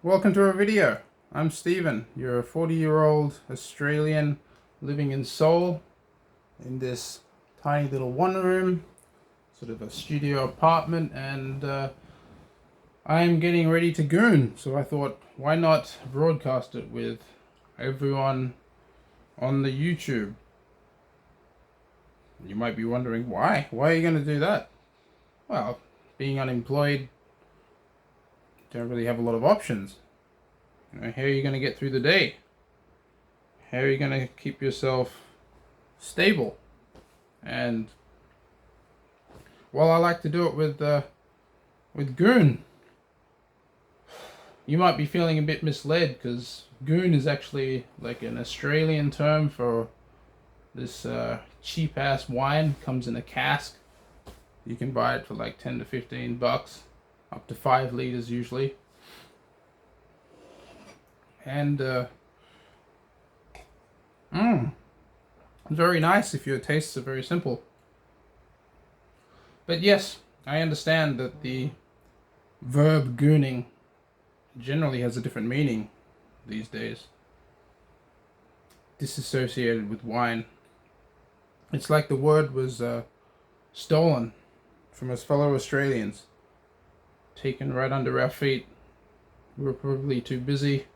Welcome to our video. I'm Stephen. You're a 40-year-old Australian living in Seoul in this tiny little one-room, sort of a studio apartment, and I'm getting ready to goon. So I thought, why not broadcast it with everyone on the YouTube? You might be wondering why. Why are you going to do that? Well, being unemployed, don't really have a lot of options. How are you going to get through the day? How are you going to keep yourself stable? And well, I like to do it with goon. You might be feeling a bit misled because goon is actually like an Australian term for this cheap ass wine. Comes in a cask. You can buy it for like 10 to 15 bucks, up to 5 liters usually. And it's very nice if your tastes are very simple. But yes, I understand that the verb gooning generally has a different meaning these days, disassociated with wine. It's like the word was stolen from us fellow Australians, taken right under our feet. We were probably too busy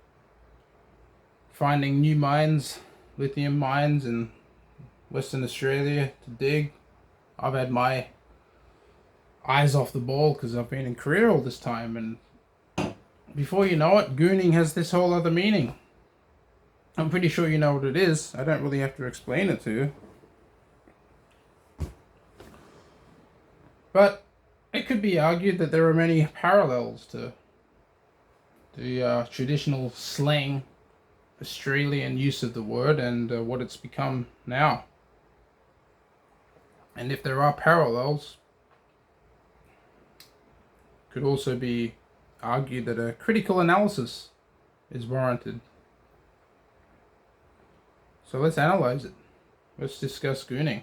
finding new mines, lithium mines in Western Australia to dig. I've had my eyes off the ball because I've been in Korea all this time, and before you know it, gooning has this whole other meaning. I'm pretty sure you know what it is. I don't really have to explain it to you. But it could be argued that there are many parallels to the traditional slang Australian use of the word and what it's become now. And if there are parallels, it could also be argued that a critical analysis is warranted. So let's analyze it. Let's discuss gooning.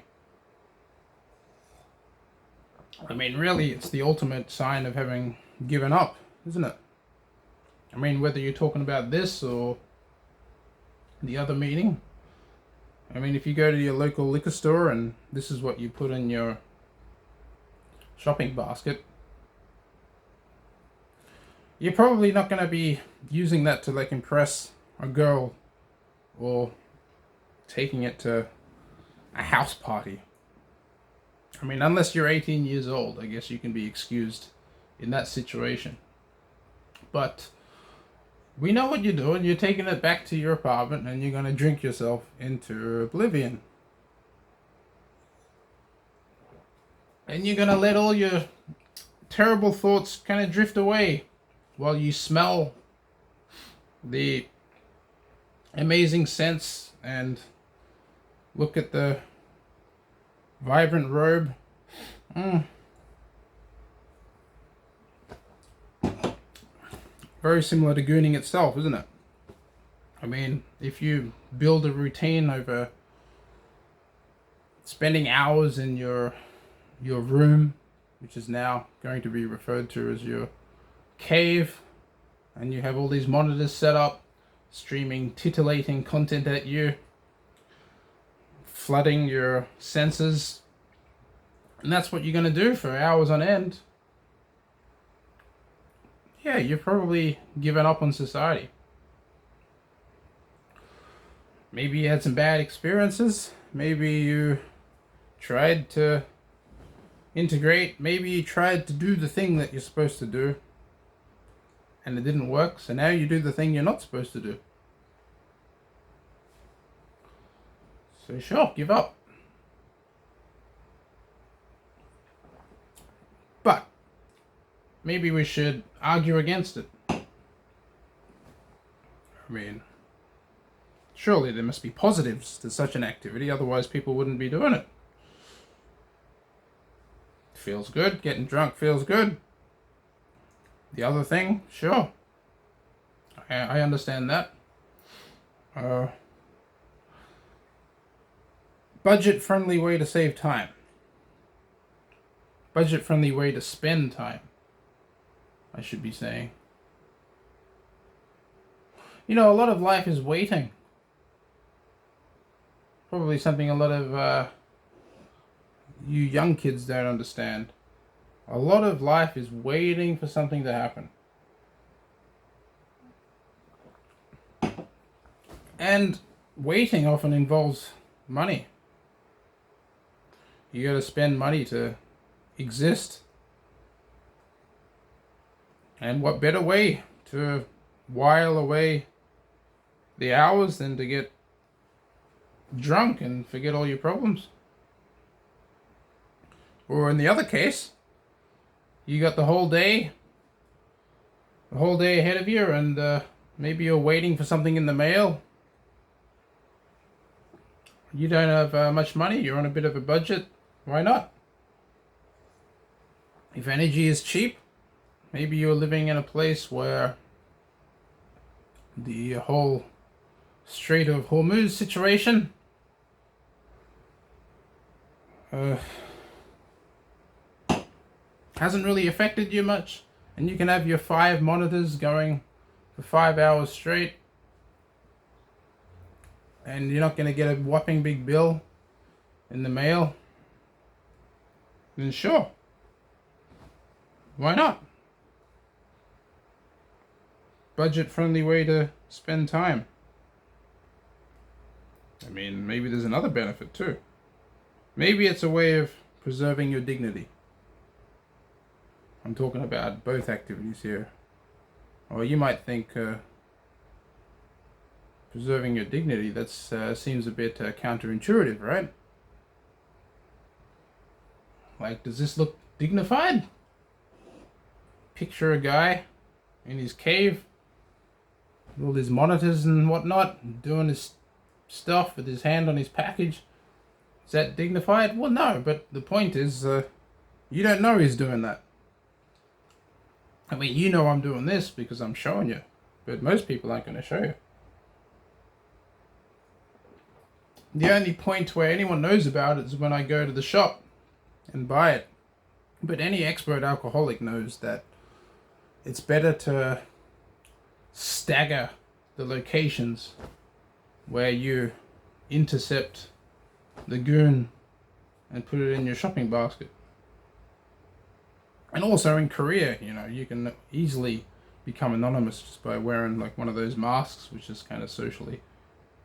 I mean, really, it's the ultimate sign of having given up, isn't it? I mean, whether you're talking about this or the other meaning. I mean, if you go to your local liquor store and this is what you put in your shopping basket, you're probably not going to be using that to like impress a girl or taking it to a house party. I mean, unless you're 18 years old, I guess you can be excused in that situation. But we know what you're doing. You're taking it back to your apartment and you're going to drink yourself into oblivion. And you're going to let all your terrible thoughts kind of drift away while you smell the amazing scents and look at the vibrant robe. Very similar to gooning itself, isn't it? I mean, if you build a routine over spending hours in your room, which is now going to be referred to as your cave, and you have all these monitors set up, streaming titillating content at you, flooding your senses, and that's what you're going to do for hours on end, yeah, you've probably given up on society. Maybe you had some bad experiences. Maybe you tried to integrate. Maybe you tried to do the thing that you're supposed to do and it didn't work. So now you do the thing you're not supposed to do. So sure, give up. But maybe we should argue against it. I mean, surely there must be positives to such an activity, otherwise people wouldn't be doing it. Feels good, getting drunk feels good. The other thing, sure. I understand that. Budget-friendly way to save time. Budget-friendly way to spend time, I should be saying. You know, a lot of life is waiting. Probably something a lot of you young kids don't understand. A lot of life is waiting for something to happen. And waiting often involves money. You gotta spend money to exist. And what better way to while away the hours than to get drunk and forget all your problems? Or in the other case, you got the whole day ahead of you, and maybe you're waiting for something in the mail. You don't have much money, you're on a bit of a budget. Why not? If energy is cheap, maybe you're living in a place where the whole Strait of Hormuz situation hasn't really affected you much, and you can have your 5 monitors going for 5 hours straight, and you're not going to get a whopping big bill in the mail, then sure, why not? Budget friendly way to spend time. I mean, maybe there's another benefit too. Maybe it's a way of preserving your dignity. I'm talking about both activities here. Or you might think preserving your dignity, that seems a bit counterintuitive, right? Like, does this look dignified? Picture a guy in his cave with all his monitors and whatnot, doing his stuff with his hand on his package. Is that dignified? Well, no, but the point is, you don't know he's doing that. I mean, you know I'm doing this because I'm showing you, but most people aren't going to show you. The only point where anyone knows about it is when I go to the shop and buy it. But any expert alcoholic knows that it's better to stagger the locations where you intercept the goon and put it in your shopping basket. And also in Korea, you know, you can easily become anonymous just by wearing like one of those masks, which is kind of socially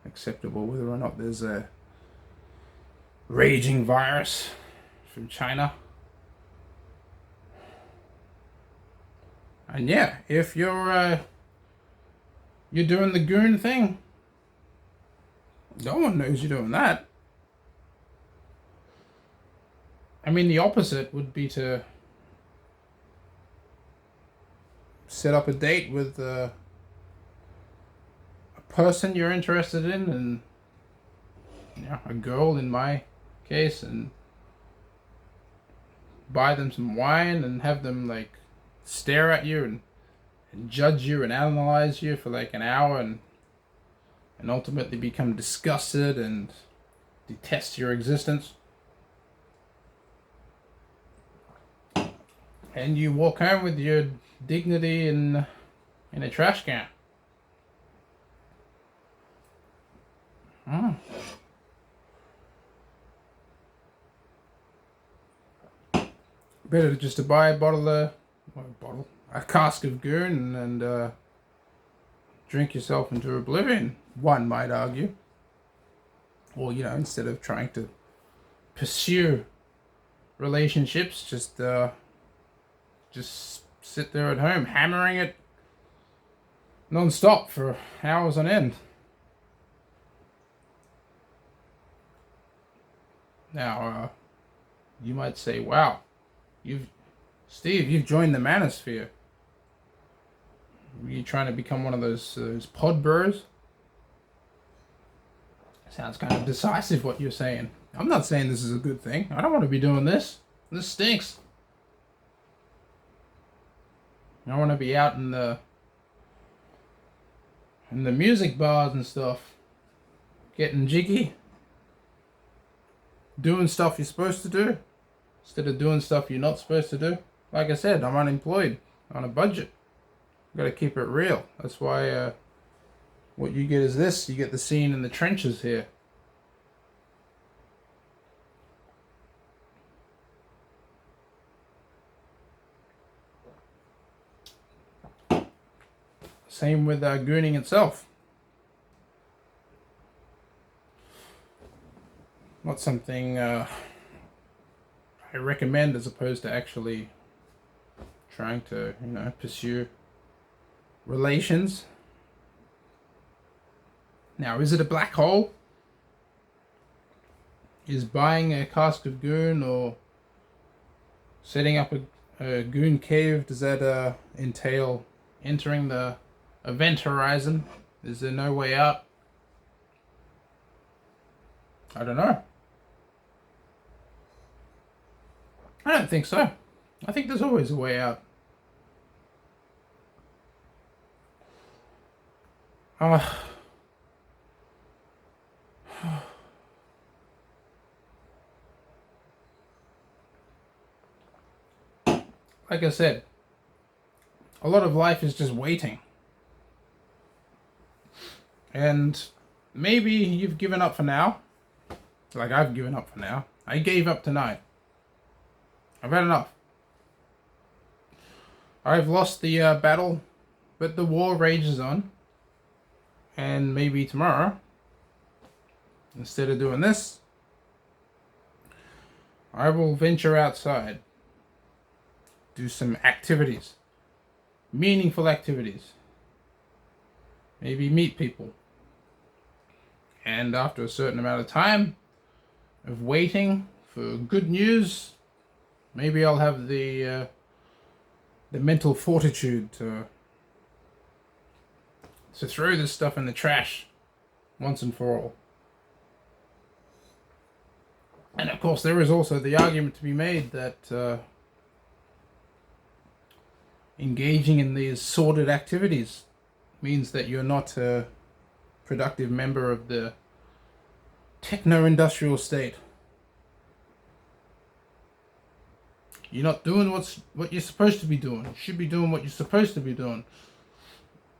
acceptable, whether or not there's a raging virus from China. And yeah, if you're doing the goon thing, no one knows you're doing that. I mean, the opposite would be to set up a date with a person you're interested in, and you know, a girl in my case, and buy them some wine and have them like stare at you and judge you and analyze you for like an hour, and ultimately become disgusted and detest your existence. And you walk home with your dignity in a trash can. Better just to buy a cask of goon and drink yourself into oblivion, one might argue. Or, you know, instead of trying to pursue relationships, just sit there at home hammering it non-stop for hours on end. Now, you might say, wow, you've joined the manosphere. Are you trying to become one of those pod bros? Sounds kind of decisive what you're saying. I'm not saying this is a good thing. I don't want to be doing this. This stinks. I want to be out in the music bars and stuff, getting jiggy, doing stuff you're supposed to do instead of doing stuff you're not supposed to do. Like I said, I'm unemployed on a budget. Got to keep it real. That's why what you get is this. You get the scene in the trenches here. Same with gooning itself. Not something I recommend, as opposed to actually trying to, pursue relations. Now, is it a black hole? Is buying a cask of goon or setting up a goon cave, does that entail entering the event horizon? Is there no way out? I don't know. I don't think so. I think there's always a way out. Like I said, a lot of life is just waiting. And maybe you've given up for now. Like I've given up for now. I gave up tonight. I've had enough. I've lost the battle, but the war rages on. And maybe tomorrow, instead of doing this, I will venture outside. Do some activities. Meaningful activities. Maybe meet people. And after a certain amount of time of waiting for good news, maybe I'll have the mental fortitude to throw this stuff in the trash once and for all. And of course, there is also the argument to be made that engaging in these sordid activities means that you're not a productive member of the techno-industrial state. You're not doing what you're supposed to be doing. You should be doing what you're supposed to be doing.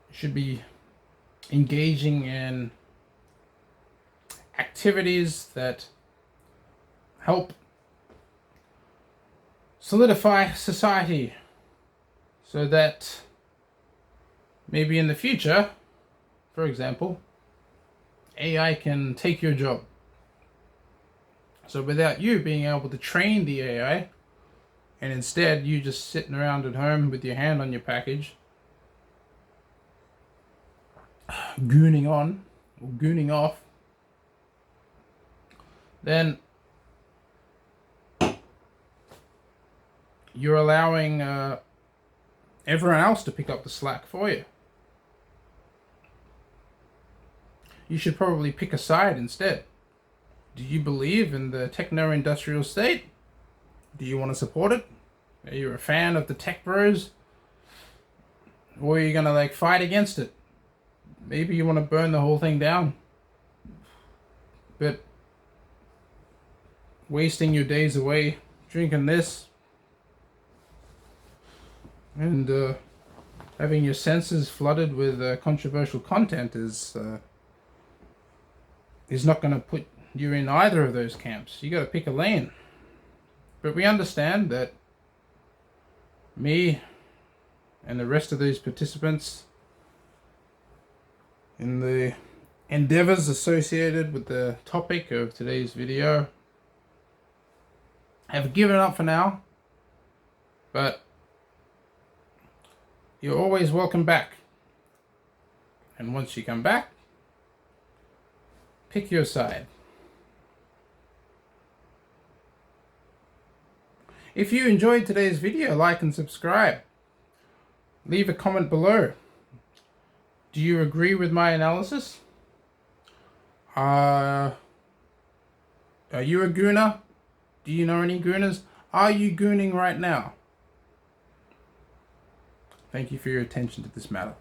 You should be engaging in activities that help solidify society, so that maybe in the future, for example, AI can take your job. So without you being able to train the AI, and instead you just sitting around at home with your hand on your package, gooning on or gooning off, then you're allowing everyone else to pick up the slack for you. You should probably pick a side instead. Do you believe in the techno-industrial state? Do you want to support it? Are you a fan of the tech bros? Or are you going to fight against it? Maybe you want to burn the whole thing down. But wasting your days away drinking this and having your senses flooded with controversial content is not going to put you in either of those camps. You got to pick a lane. But we understand that me and the rest of these participants in the endeavors associated with the topic of today's video have given up for now, but you're always welcome back. And once you come back, pick your side. If you enjoyed today's video, like and subscribe. Leave a comment below. Do you agree with my analysis? Are you a gooner? Do you know any gooners? Are you gooning right now? Thank you for your attention to this matter.